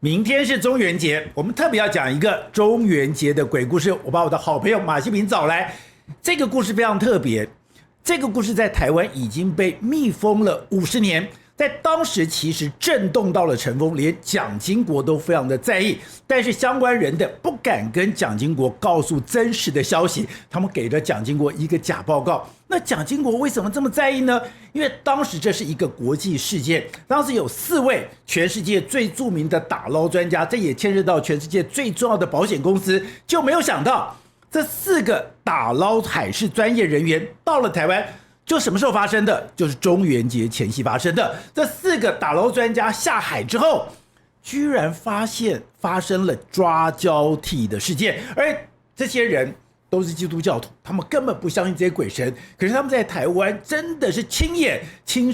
明天是中元節，我們特別要講一個中元節的鬼故事。我把我的好朋友馬西平找來，這個故事非常特別。這個故事在台灣已經被密封了50年，在當時其實震動到了塵封，連蔣經國都非常的在意。但是相關人的不敢跟蔣經國告訴真實的消息，他們給了蔣經國一個假報告。那蔣經國為什麼這麼在意呢？因為當時這是一個國際事件，當時有4位全世界最著名的打撈專家，這也牽涉到全世界最重要的保險公司，就沒有想到這4個打撈海事專業人員到了台灣，就什麼時候發生的？就是中元節前夕發生的。這4個打撈專家下海之後，居然發現發生了抓交替的事件，而這些人都是基督教徒，他們根本不相信這些鬼神，可是他們在台灣真的是親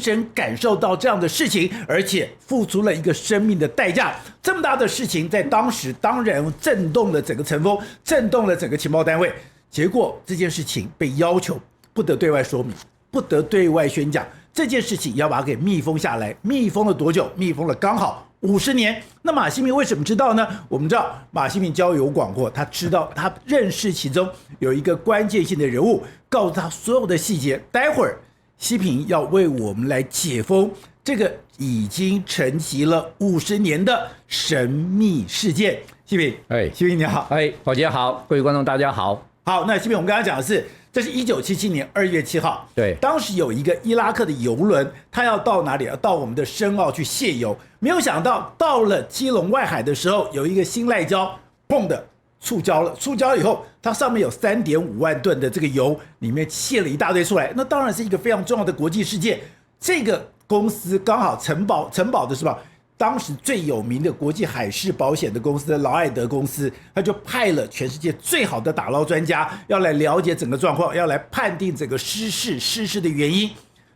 身感受到這樣的事情，而且付出了一個生命的代價。這麼大的事情在當時當然震動了整個塵封，震動了整個情報單位。結果這件事情被要求不得對外說明，不得對外宣講，這件事情要把它給密封下來。密封了多久？密封了剛好50年。那馬西平為什麼知道呢？我們知道馬西平交友廣闊，他知道，他認識其中有一個關鍵性的人物，告訴他所有的細節。待會兒西平要為我們來解封這個已經沉寂了50年的神秘事件。西平，西平你好，寶傑好，各位觀眾大家好。好，那西平，我們剛剛講的是，這是1977年2月7號，對，當時有一個伊拉克的郵輪，他要到哪裡？要到我們的深澳去卸油，沒有想到到了基隆外海的時候，有一個新賴礁，砰的觸礁了。觸礁以後，它上面有3.5萬噸的這個油，裡面泄了一大堆出來。那當然是一個非常重要的國際事件。這個公司剛好承保的是吧？當時最有名的國際海事保險的公司勞愛德公司，他就派了全世界最好的打撈專家，要來了解整個狀況，要來判定整個失事的原因。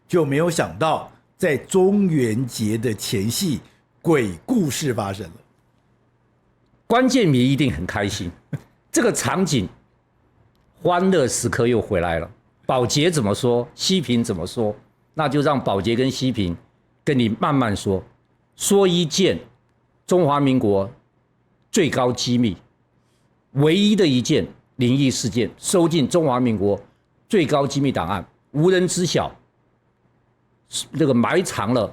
就沒有想到，在中元節的前夕，鬼故事發生了。關鍵迷一定很開心，這個場景，歡樂時刻又回來了。寶傑怎麼說，西平怎麼說，那就讓寶傑跟西平跟你慢慢說。說一件中華民國最高機密，唯一的一件靈異事件，收進中華民國最高機密檔案，無人知曉，這個埋藏了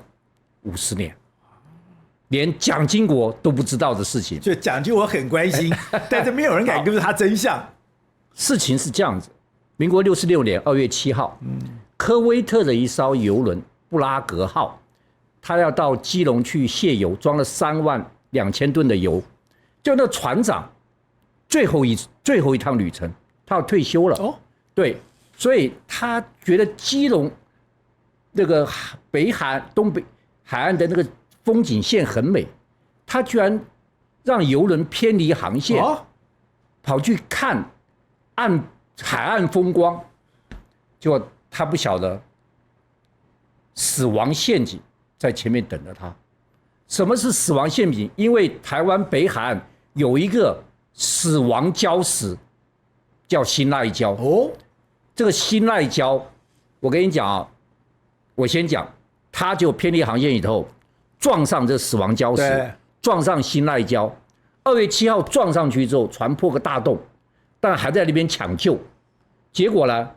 50年，連蔣經國都不知道的事情。就蔣經國很關心，但是沒有人敢告訴他真相。事情是這樣子：民國66年2月7號，科威特的一艘郵輪布拉格號，他要到基隆去卸油，裝了32000噸的油。就那船長最後一趟旅程，他要退休了。哦，對，所以他覺得基隆那個東北海岸的那個風景線很美，他居然讓郵輪偏離航線，跑去看海岸風光。結果他不曉得死亡陷阱在前面等着他。什麼是死亡陷阱？因為台灣北海岸有一個死亡礁石，叫新賴礁。哦，這個新賴礁，我跟你講啊，我先講，他就偏離航線以後，撞上這死亡礁石，撞上新賴礁。2月7號撞上去之後，船破個大洞，但還在那邊搶救。結果呢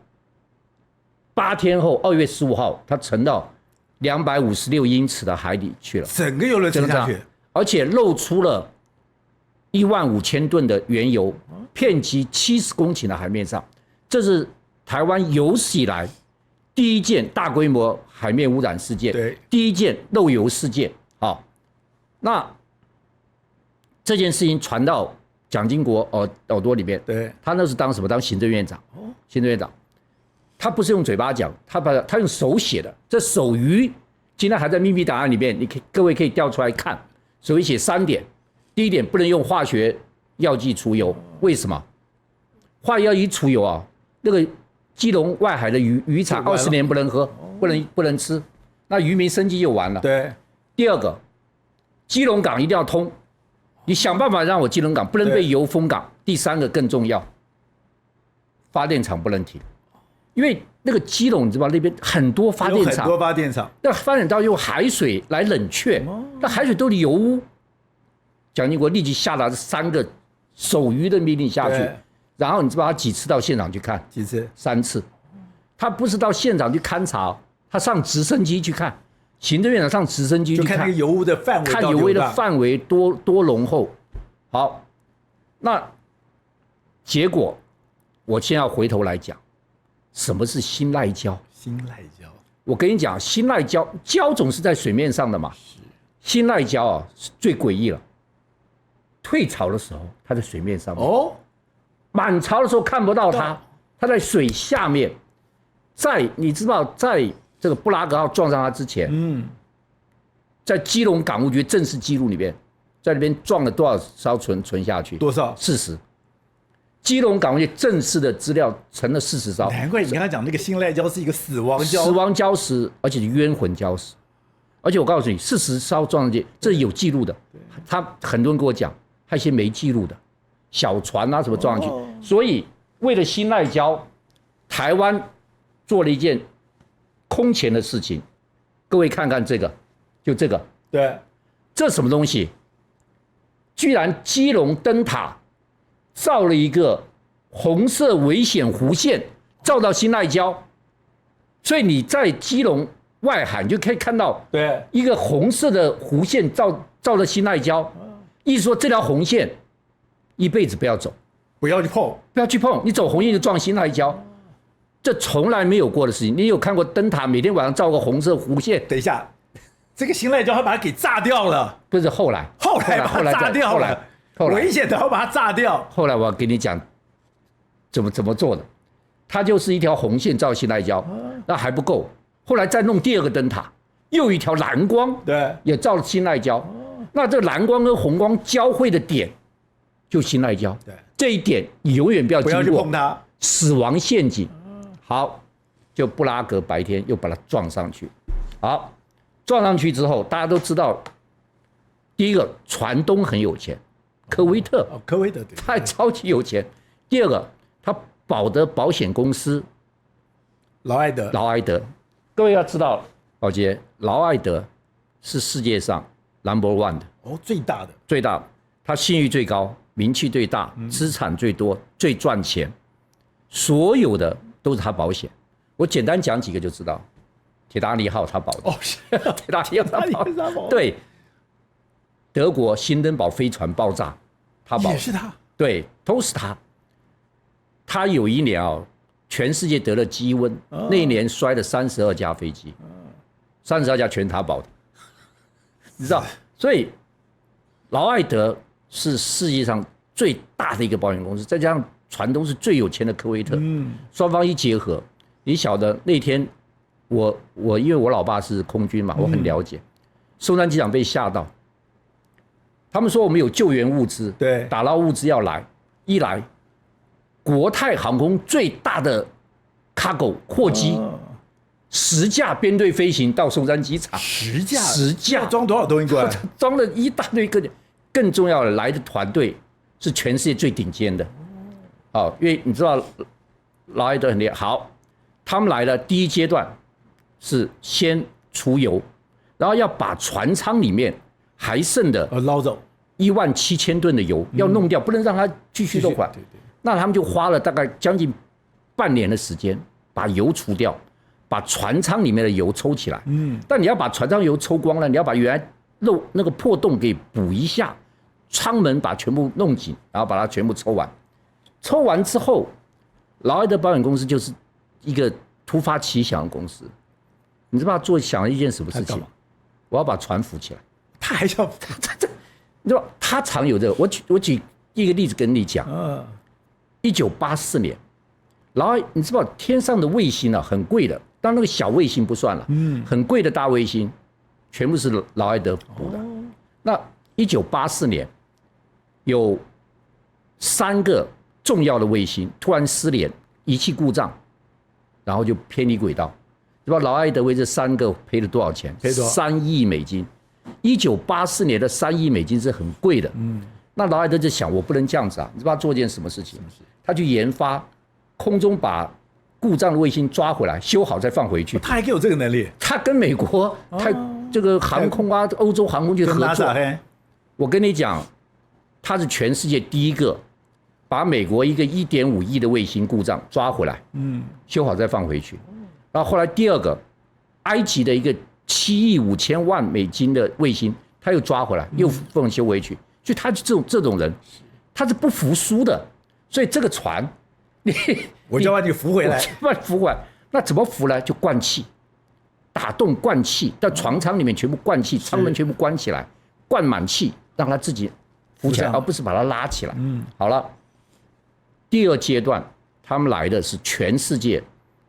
，8天後2月15號，他沉到256英尺的海底去了，整個郵輪沉下去，而且露出了15000噸的原油，遍及70公頃的海面上。這是台灣有史以來第一件大規模海面污染事件，對，第一件漏油事件。好，那這件事情傳到蔣經國耳朵裡面，對，他那是當什麼？當行政院長。行政院長。他不是用嘴巴講，他用手寫的，這手語今天還在秘密檔案裡面，各位可以調出來看。手語寫3點，第一點不能用化學藥劑除油，為什麼？化學藥劑除油啊，那個基隆外海的漁場20年不能喝，不能吃，那漁民生計就完了。對。第二個，基隆港一定要通，你想辦法讓我基隆港不能被油封港。第3個更重要，發電廠不能停。因為那個基隆，你知道那邊很多發電廠，很多發電廠，那發電廠用海水來冷卻，那海水都是油污，蔣經國立即下達這3個手谕的命令下去，然後你知道他幾次到現場去看？幾次？3次。他不是到現場去勘察，他上直升機去看，行政院長上直升機去看，就看那個油污的範圍，看油污的範圍多濃厚。好，那結果我先要回頭來講，什麼是新賴膠？新賴膠，我跟你講，新賴膠膠總是在水面上的嘛，新賴膠啊最詭異了。退潮的時候，它在水面上面；滿潮的時候看不到它，它在水下面。你知道，在這個布拉格號撞上它之前，在基隆港務局正式記錄裡面，在那邊撞了多少艘存下去？多少？40。基隆港務局正式的資料成了40艘。難怪你剛才講那個新賴膠是一個死亡礁，死亡礁石，而且是冤魂礁石。而且我告訴你，40艘撞上去，這是有記錄的。他很多人跟我講。還有一些沒記錄的小船啊，什麼撞上去，所以為了新賴膠，台灣做了一件空前的事情。各位看看這個，就這個，對，這什麼東西？居然基隆燈塔造了一個紅色危險弧線，照到新賴膠，所以你在基隆外海你就可以看到，對，一個紅色的弧線照了新賴膠。意思說，這條紅線一輩子不要走，不要去碰，不要去碰。你走紅線就撞新賴膠，這從來沒有過的事情。你有看過燈塔每天晚上照個紅色弧線？等一下，這個新賴膠他把它給炸掉了，不是後來把它炸掉了，後來危險的要把它炸掉。後來我要跟你講怎麼做的，它就是一條紅線照新賴膠，那還不夠，後來再弄第2個燈塔，又一條藍光，對，也照了新賴膠。那這個藍光跟紅光交匯的點，就新賴膠。對，這一點你永遠不要經過，不要去碰它，死亡陷阱。好，就布拉格白天又把它撞上去。好，撞上去之後，大家都知道，第一個船東很有錢，科威特，科威特對，他超級有錢。第二個，他保的保險公司勞埃德，各位要知道，寶傑，勞埃德是世界上No.1 的最大的，他信譽最高，名氣最大，資產最多，最賺錢，所有的都是他保險。我簡單講幾個就知道，鐵達尼號他保的，鐵達尼號他保，對，德國辛登堡飛船爆炸，他保，也是他，對，都是他。他有一年全世界得了雞瘟，那一年摔了32架飛機，32架全他保的。你知道，所以勞埃德是世界上最大的一個保險公司，再加上船東是最有錢的科威特，雙方一結合，你曉得那天我因為我老爸是空軍嘛，我很了解，松山機場被嚇到，他們說我們有救援物資，對，打撈物資要來，一來國泰航空最大的 cargo 貨機。10架編隊飛行到松山機場，10架裝多少東西過來？裝了一大堆個，更重要的來的團隊是全世界最頂尖的，因為你知道勞埃德很厲害。好，他們來的第一階段是先出油，然後要把船艙裡面還剩的撈走17000噸的油要弄掉，不能讓它繼續漏管。那他們就花了大概將近半年的時間把油除掉。把船艙裡面的油抽起來，但你要把船艙油抽光了，你要把原來那個破洞給補一下，艙門把全部弄緊，然後把它全部抽完。抽完之後，勞埃德保險公司就是一個突發奇想的公司，你知道他想了一件什麼事情？我要把船浮起來。他還要你知道他常有這個，我舉一個例子跟你講。1984年，你知道天上的衛星很貴的。當然那個小衛星不算了，很貴的大衛星，全部是勞埃德補的。那1984年有3個重要的衛星突然失聯，儀器故障，然後就偏離軌道。你知道勞埃德為這3個賠了多少錢？3億美金。1984年的3億美金是很貴的。那勞埃德就想，我不能這樣子啊！你知道他做一件什麼事情？他去研發空中把故障的衛星抓回來，修好再放回去。他還有這個能力。他跟美國、這個航空啊、歐洲航空去合作。我跟你講，他是全世界第一個把美國一個1.5億的衛星故障抓回來，修好再放回去。然後後來第二個，埃及的一個7億5千萬美金的衛星，他又抓回來，又放修回去。所以他這種人，他是不服輸的。所以這個船，我就把你扶回來，把你扶回來。那怎麼扶呢？就灌氣，打洞灌氣，到船艙裡面全部灌氣，艙門全部關起來，灌滿氣，讓他自己浮起來，而不是把它拉起來。好了，第二階段，他們來的是全世界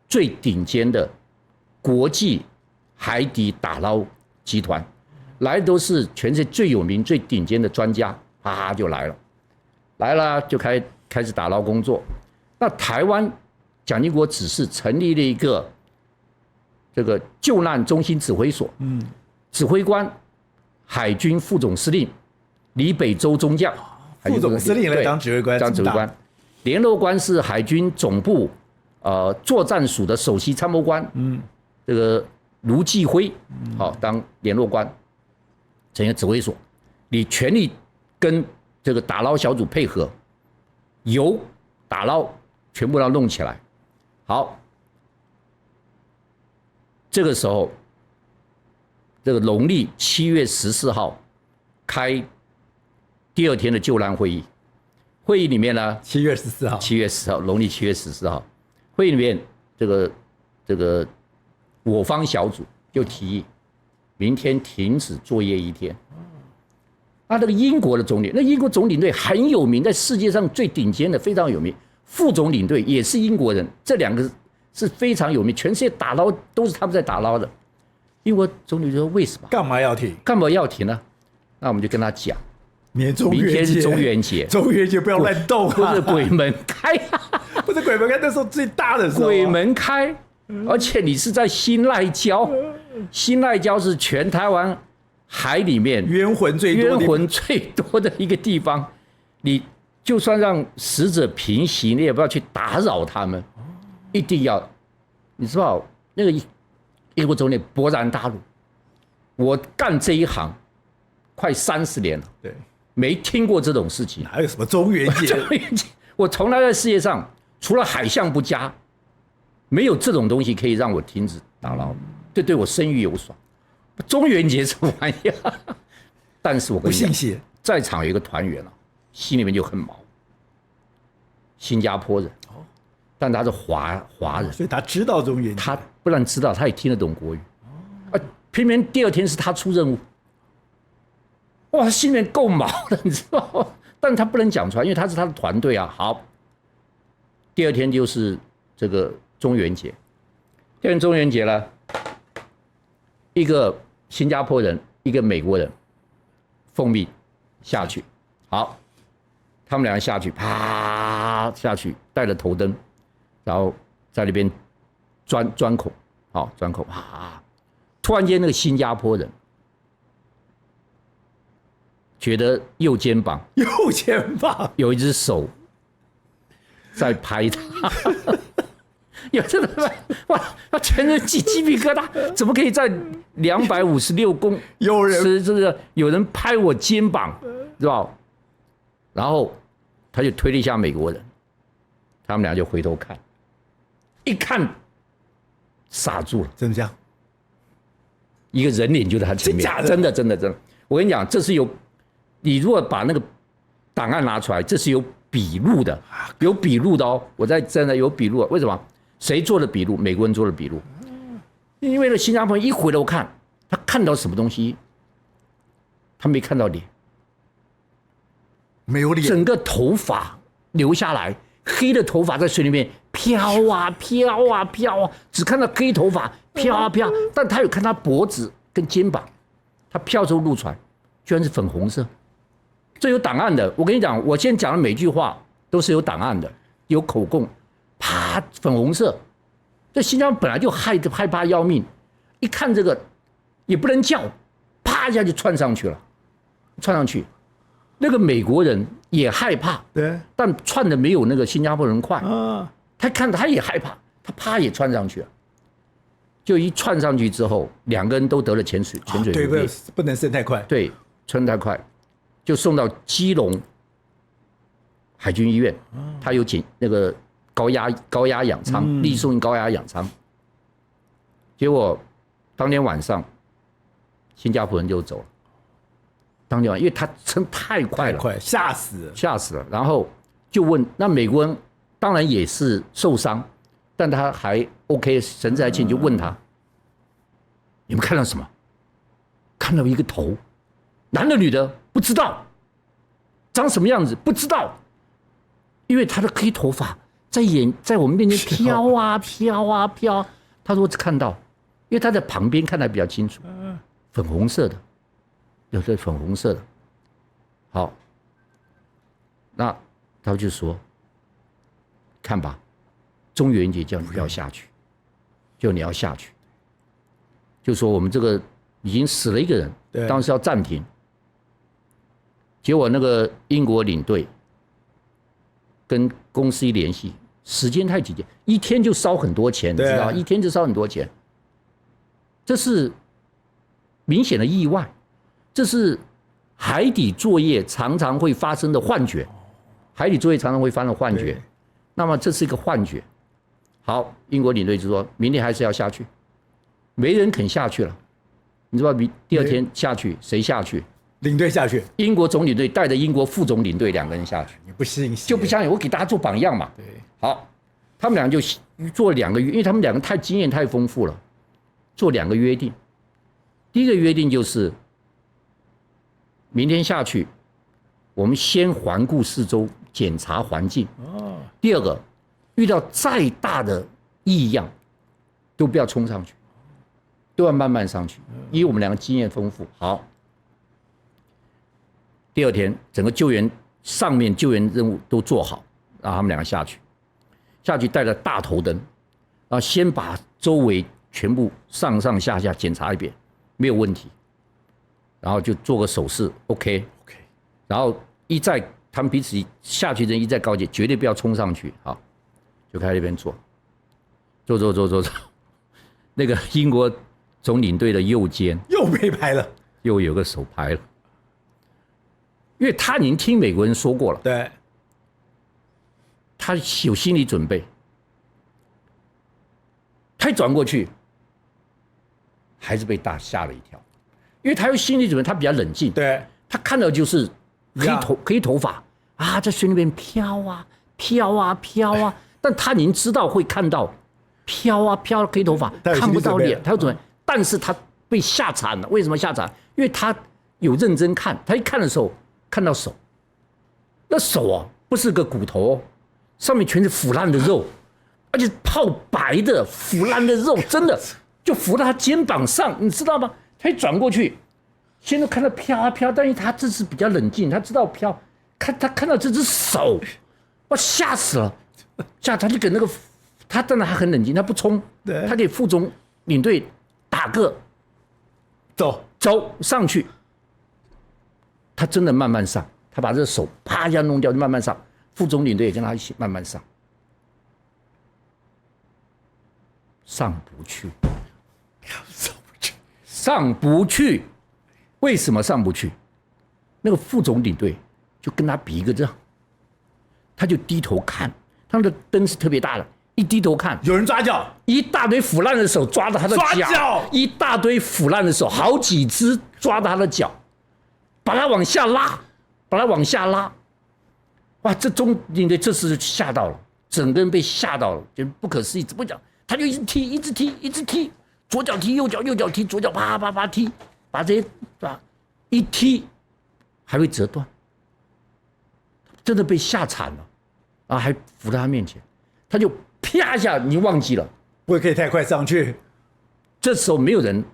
最頂尖的國際海底打撈集團，來的都是全世界最有名、最頂尖的專家，啪就來了，就開始打撈工作。那台灣蔣經國指示成立了一個這個救難中心指揮所，指揮官海軍副總司令李北洲中將，副總司令來當指揮官，當指揮官，聯絡官是海軍總部作戰署的首席參謀官，這個盧繼輝，好當聯絡官，整個指揮所，你全力跟這個打撈小組配合，油打撈全部要弄起來。好，這個時候，這個農曆7月14號開第二天的救難會議，會議裡面呢，7月14號，7月10號，農曆7月14號，會議裡面這個我方小組就提議，明天停止作業一天。那個英國的總理，那英國總領隊很有名，在世界上最頂尖的，非常有名。副總領隊也是英國人，這兩個是非常有名，全世界打撈都是他們在打撈的。英國總理就說：“為什麼？幹嘛要停？幹嘛要停呢？”那我們就跟他講，明天是中元節，中元節不要亂動，不是鬼門開，不是鬼門開，那時候最大的時候，鬼門開，而且你是在新賴礁，新賴礁是全台灣海裡面冤魂最多的一個地方，你就算讓死者平息，你也不要去打擾他們，一定要，你知道那個英國總理勃然大怒，我幹這一行快30年了，對，沒聽過這種事情，還有什麼中元節？我從來在世界上除了海象不佳，沒有這種東西可以讓我停止打撈，這對我聲譽有爽。中元節什麼玩意兒？但是我跟你講，在場有一個團員啊，心裡面就很毛。新加坡人，但他是華人，所以他知道中元節。他不但知道，他也聽得懂國語。偏偏第二天是他出任務，哇，他心裡面夠毛的，你知道嗎？但他不能講出來，因為他是他的團隊啊。好，第二天就是這個中元節。第二天中元節呢，一個新加坡人，一個美國人，奉命下去。好，他們兩個下去，啪下去，帶着頭燈，然後在那邊鑽孔，好鑽孔，啪！突然間，那個新加坡人覺得右肩膀有一隻手在拍他。有這個哇，他全身起雞皮疙瘩，怎麼可以在256公有人拍我肩膀，知道？然後他就推了一下美國人，他們倆就回頭看，一看傻住了，真的這樣？一個人臉就在他前面，真的，我跟你講，這是有，你如果把那個檔案拿出來，這是有筆錄的，哦，我在真的有筆錄，為什麼？誰做的筆錄？美國人做的筆錄。因為呢，新加坡人一回頭看，他看到什麼東西？他沒看到臉，沒有臉，整個頭髮流下來，黑的頭髮在水裡面飄啊飄啊飄啊，只看到黑頭髮飄啊飄，但他有看他脖子跟肩膀，他飄出露出來，居然是粉紅色。這有檔案的，我跟你講，我現在講的每句話都是有檔案的，有口供。啪，粉紅色，這新加坡本來就害怕要命，一看這個也不能叫，啪一下就竄上去了，那個美國人也害怕，對，但竄的沒有那個新加坡人快，他看他也害怕，他啪也竄上去了，就一竄上去之後，兩個人都得了潛水，對，不能升太快，对，升太快，就送到基隆海軍醫院，他有那個高壓氧艙，力送高壓氧艙。結果當天晚上，新加坡人就走了。當天晚上，因為他撐太快了，嚇死了。然後就問，那美國人當然也是受傷，但他還 OK， 神志還清，就問他：你們看到什麼？看到一個頭，男的女的不知道，長什麼樣子不知道，因為他的黑頭髮在我們面前飄啊飄啊飄。他說看到，因為他在旁邊看得比較清楚，粉紅色的，有的粉紅色的。好，那他就說，看吧，中元節叫你不要下去，就你要下去，就說我們這個已經死了一個人，當時要暫停。結果那個英國領隊跟公司一聯繫，時間太緊急，一天就燒很多錢，你知道，一天就燒很多錢。這是明顯的意外，這是海底作業常常會發生的幻覺，海底作業常常會發生的幻覺。那麼這是一個幻覺。好，英國領隊就說明天還是要下去，沒人肯下去了。你知道第二天下去，誰下去？領隊下去，英國總領隊帶着英國副總領隊2個人下去。你不信就不相信，我給大家做榜樣嘛。對，好，他們倆就做了2個月，因為他們2個太經驗太豐富了，做2個約定。第一個約定就是明天下去，我們先環顧四周，檢查環境。第二個，遇到再大的異樣，都不要衝上去，都要慢慢上去，因為我們2個經驗豐富。好，第二天整個救援任務都做好，讓他們2個下去帶着大頭燈，然後先把周圍全部上下檢查一遍，沒有問題，然後就做個手勢 ，OK， 然後他們彼此下去人一再告誡，絕對不要衝上去，好，就開始那邊做，那個英國總領隊的右肩又被拍了，又有個手拍了。因為他已經聽美國人說過了，對，他有心理準備，他一轉過去，還是被嚇了一跳，因為他有心理準備，他比較冷靜，對，他看到就是黑頭髮啊，在水裡面飄啊飄啊飄啊，但他已經知道會看到飄啊飄的黑頭髮，看不到臉，他有準備，但是他被嚇慘了。為什麼嚇慘？因為他有認真看，他一看的時候。看到手，那手啊不是個骨頭哦，上面全是腐爛的肉，而且泡白的腐爛的肉，真的就浮到他肩膀上，你知道嗎？他一轉過去，現在看到飄啊飄，但是他這次比較冷靜，他知道飄，他看到這隻手，我嚇死了，他就給那個他當然還很冷靜，他不衝，他給副總領隊打個走上去。他真的慢慢上，他把這個手啪一下弄掉，就慢慢上。副總領隊也跟他一起慢慢上，上不去。為什麼上不去？那個副總領隊就跟他比一個這樣，他就低頭看，他們的燈是特別大的，一低頭看，有人抓腳，一大堆腐爛的手抓着他的腳，一大堆腐爛的手，好幾隻抓着他的腳。把他往下拉，哇！這總領隊這次嚇到了，整個人被嚇到了，就不可思議。怎麼講？他就一直踢，左腳踢右腳踢，左腳啪啪啪踢，把這些一踢還會折斷，真的被嚇慘了啊！還扶在他面前，他就啪一下，你忘記了，不可以太快上去。這時候沒有人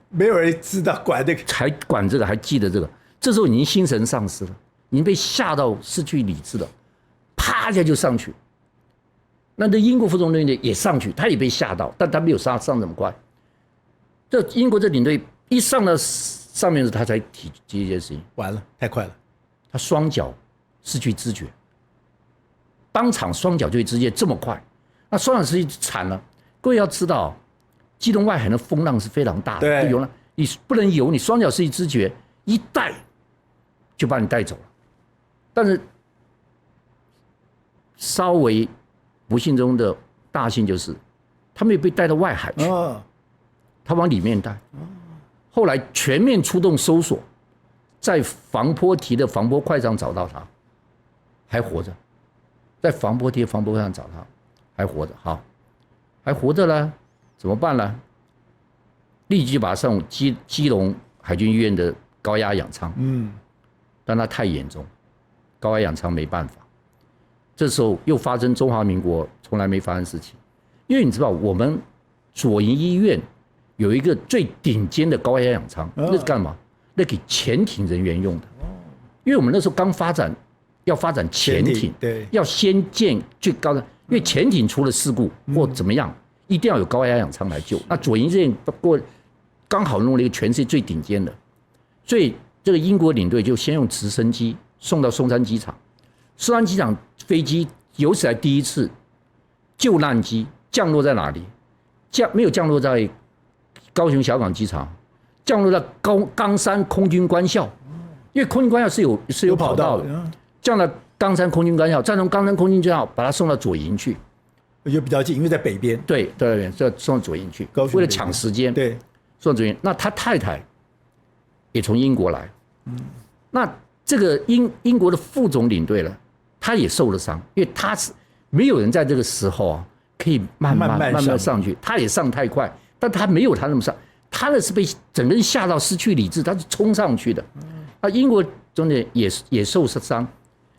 知道管這個，才管這個，還記得這個。這時候已經精神喪失了，已經被嚇到失去理智了，啪一下就上去。那英國副總領隊也上去，他也被嚇到，但他沒有上這麼快。這英國這領隊一上到上面的時候，他才提一件事情，完了，太快了，他雙腳失去知覺，當場雙腳就会直接這麼快，那雙腳失去慘了。各位要知道，基隆外海的風浪是非常大的，對，游浪你不能游，你雙腳失去知覺，一帶就把你帶走了。但是稍微不幸中的大幸就是，他没有被帶到外海去，他往裡面帶。後來全面出動搜索，在防波堤的防波塊上找到他，還活着。在防波堤防波塊上找他，還活着。好，還活着了，怎麼辦呢？立即把他送基隆海軍醫院的高壓氧艙。但他太嚴重，高壓氧艙沒辦法。這時候又發生中華民國從來沒發生事情，因為你知道我們左營醫院有一個最頂尖的高壓氧艙，那是幹嘛？那給潛艇人員用的。因為我們那時候剛發展，要發展潛艇，對，要先建最高的，因為潛艇出了事故或怎麼樣，一定要有高壓氧艙來救。那左營醫院不過剛好弄了一個全世界最頂尖的，所以這個英國領隊就先用直升機送到松山機場。松山機場飛機有史以來第一次救難機降落在哪裡？沒有降落在高雄小港機場，降落在岡山空軍官校，因為空軍官校是有跑道的，降到岡山空軍官校，再從岡山空軍官校把它送到左營去，就比較近，因為在北邊。对，这送到左營去，為了搶時間，對，送到左營。那他太太也從英國來，那這個英國的副總領隊了。他也受了傷，因為他是沒有人在這個時候啊，可以慢慢上去。他也上太快，但他沒有他那麼上，他那是被整個人嚇到失去理智，他是衝上去的。那英國總理也受傷，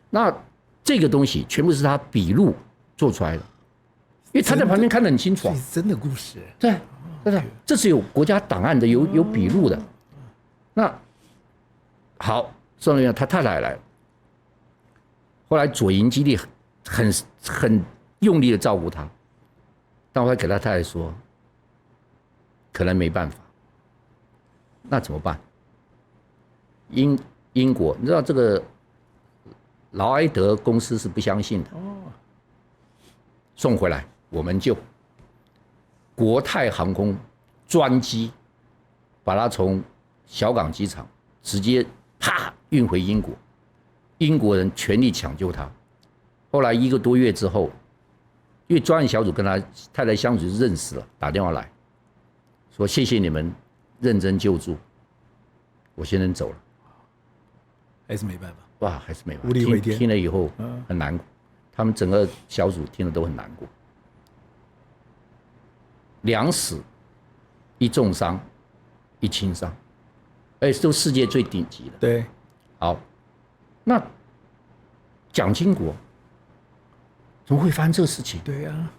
那這個東西全部是他筆錄做出來的，因為他在旁邊看得很清楚。真的故事，對，這是有國家檔案的，有筆錄的。那好，宋人員他太太來了。後來左營基地很用力的照顧他，但我還給他太太說，可能沒辦法，那怎麼辦？英國，你知道這個勞埃德公司是不相信的，送回來我們就國泰航空專機把他從小港機場直接啪運回英國。英國人全力搶救他，後來1個多月之後，因為專案小組跟他太太相處就認識了，打電話來說謝謝你們認真救助，我先生走了，還是沒辦法，哇，還是沒辦法，無力回天。聽了以後很難過，他們整個小組聽了都很難過，2死1重傷1輕傷，而且都世界最頂級的。對，好。那蔣經國怎麼會發生這個事情？對呀，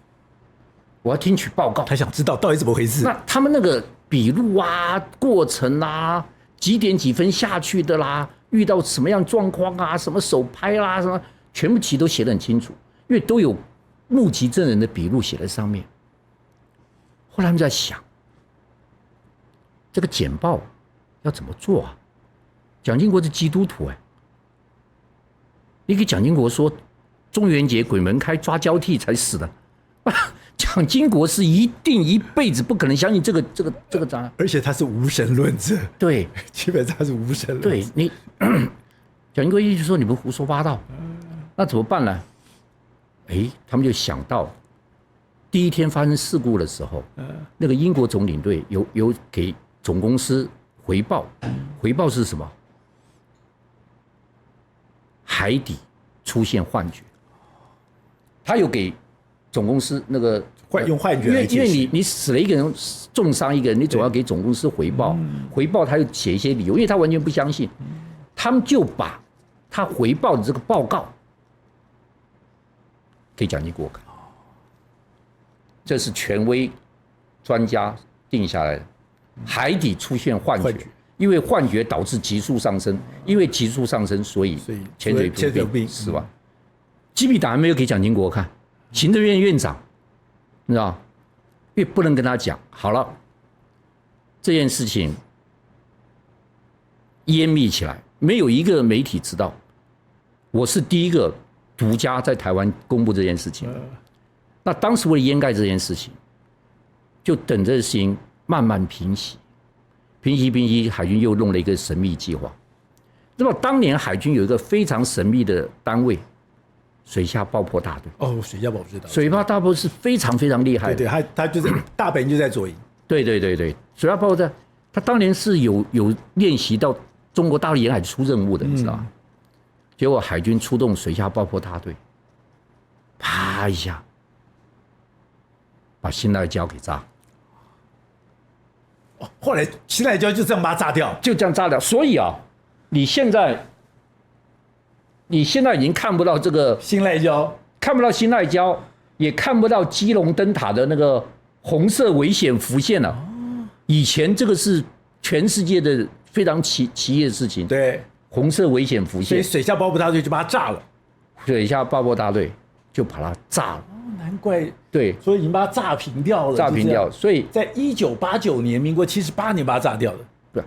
我要聽取報告。他想知道到底怎麼回事。那他們那個筆錄啊、過程啊、幾點幾分下去的啦，遇到什麼樣狀況啊、什麼手拍啦、什麼，全部其實都寫得很清楚，因為都有目擊證人的筆錄寫在上面。後來他們在想，這個簡報要怎麼做啊？蔣經國是基督徒你給蔣經國說，中元節鬼門開抓交替才死的，蔣經國是一定一輩子不可能相信這個答案，而且他是無神論者，對，基本上是無神論。對你，蔣經國一直說你們胡說八道，那怎麼辦呢？他們就想到第一天發生事故的時候，那個英國總領隊有給總公司回報，回報是什麼？海底出現幻覺，他有給總公司那個用幻覺來解釋，因為你死了一個人，重傷一個人，你總要給總公司回報，回報他就寫一些理由，因為他完全不相信，他們就把他回報的這個報告給蔣經國看，這是權威專家定下來的，海底出現幻覺。因為幻覺導致急速上升，因為急速上升，所以潛水病死亡。機密檔案沒有給蔣經國看，行政院院長，你知道，因為不能跟他講。好了，這件事情湮密起來，沒有一個媒體知道。我是第一個獨家在台灣公布這件事情。那當時為了掩蓋這件事情，就等這事情慢慢平息。平息，海軍又弄了一個神秘計劃。那麼當年海軍有一個非常神秘的單位，水下爆破大隊。哦，水下爆破大隊，水下大破是非常非常厲害的。对对，他就是大本营就在左营。对，水下爆破他当年是有練習到中國大陸沿海出任務的，你知道嗎？結果海軍出動水下爆破大隊，啪一下把新賴礁給炸。後來新賴礁就這樣把它炸掉，就這樣炸掉。所以啊，你現在已經看不到這個新賴礁，看不到新賴礁，也看不到基隆燈塔的那個紅色危險浮現了。以前這個是全世界的非常奇異的事情。對，紅色危險浮現，所以水下爆破大隊就把它炸了。水下爆破大隊就把它炸了。難怪。对，所以已經把它炸平掉了。炸平掉，所以在1989年，民國78年把它炸掉了。对。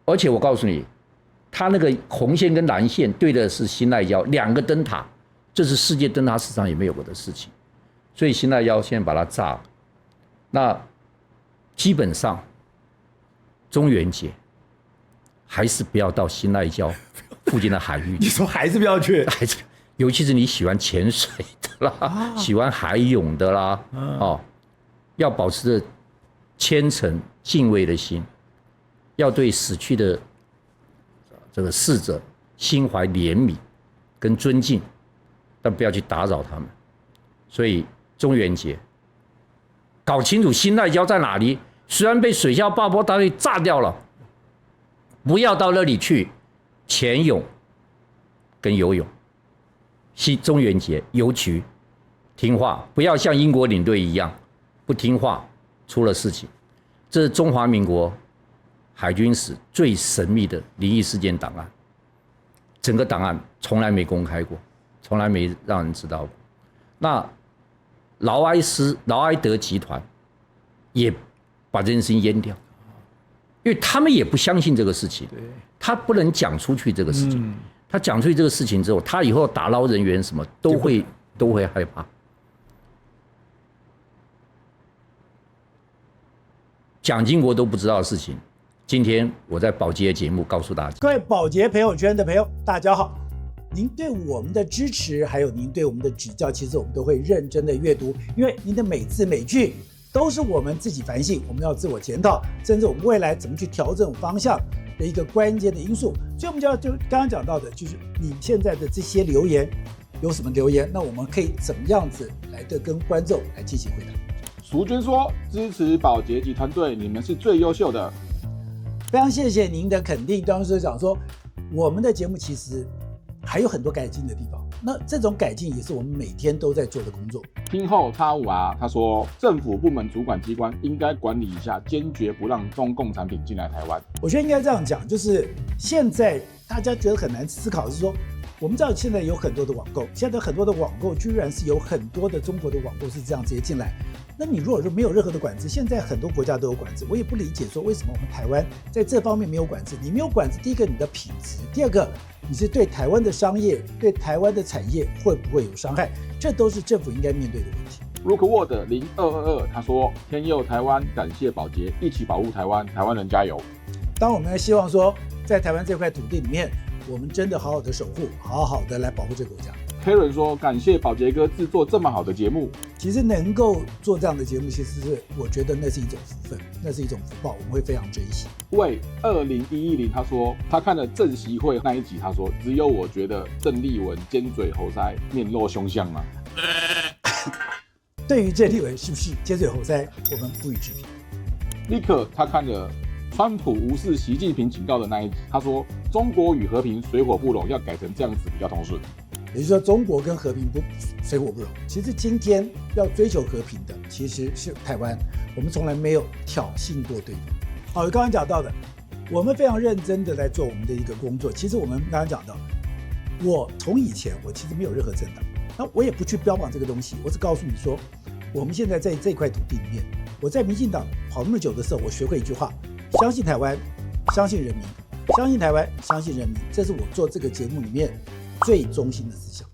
而且我告訴你，它那個紅線跟藍線對的是新賴礁兩個燈塔，這是世界燈塔史上也沒有過的事情。所以新賴礁現在把它炸了，那基本上中元節還是不要到新賴礁附近的海域。你說還是不要去？還是，尤其是你喜歡潛水的啦，喜歡海泳的啦，要保持着虔誠敬畏的心，要對死去的這個逝者心懷憐憫跟尊敬，但不要去打擾他們。所以中元節搞清楚新賴礁在哪裡，雖然被水下爆破大隊炸掉了，不要到那裡去潛泳跟游泳。中元節郵局聽話，不要像英國領隊一樣不聽話，出了事情。這是中華民國海軍史最神秘的靈異事件檔案，整個檔案從來沒公開過，從來沒讓人知道過。那勞埃德集團也把這件事情淹掉，因為他們也不相信這個事情，他不能講出去這個事情。他講出去這個事情之後，他以後打撈人員什麼都會害怕。蔣經國都不知道的事情，今天我在寶傑節目告訴大家。各位寶傑朋友圈的朋友，大家好！您對我們的支持，還有您對我們的指教，其實我們都會認真的閱讀，因為您的每字每句都是我們自己反省，我們要自我檢討，甚至我們未來怎麼去調整方向的一個關鍵的因素。所以我們就剛剛講到的，就是你現在的這些留言有什麼留言，那我們可以怎麼樣子來的跟觀眾來進行回答。淑君說：“支持寶傑集團隊，你們是最優秀的。”非常謝謝您的肯定。當時講說，我們的節目其實還有很多改進的地方。那這種改進也是我們每天都在做的工作。聽後他他說，政府部門主管機關應該管理一下，堅決不讓中共產品進來台灣。我覺得應該這樣講，就是現在大家覺得很難思考的是說，我们知道現在有很多的網購，現在很多的網購居然是有很多的中國的網購是這樣直接進來。那你如果說沒有任何的管制，現在很多國家都有管制，我也不理解說為什麼我們台灣在這方面沒有管制。你沒有管制，第一個你的品質，第二個你是對台灣的商業、對台灣的產業會不會有傷害，這都是政府應該面對的問題。Rookwood 0222他說：“天佑台灣，感謝寶傑，一起保護台灣，台灣人加油。”當我們希望說，在台灣這塊土地裡面，我們真的好好的守護，好好的來保護這個國家。Karen 說：“感謝寶傑哥製作這麼好的節目。”其實能夠做這樣的節目，其實是我覺得那是一種福分，那是一種福報，我們會非常珍惜。喂，20110他說他看了正習會那一集，他說只有我覺得鄭麗文尖嘴猴腮，面露凶相嗎？對於鄭麗文是不是尖嘴猴腮，我們不予置評。立刻他看了川普無視習近平警告的那一集，他說中國與和平水火不容，要改成這樣子比較通順。也就是說，中國跟和平不水火不容。其實今天要追求和平的其實是台灣，我們從來沒有挑釁過對方。好，我剛剛講到的，我們非常認真的來做我們的一個工作。其實我們剛剛講到，我從以前我其實沒有任何政黨，那我也不去標榜這個東西，我只告訴你說，我們現在在這塊土地裡面，我在民進黨跑那麼久的時候，我學會一句話：相信台灣，相信人民，相信台灣，相信人民，這是我做這個節目裡面最中心的思想。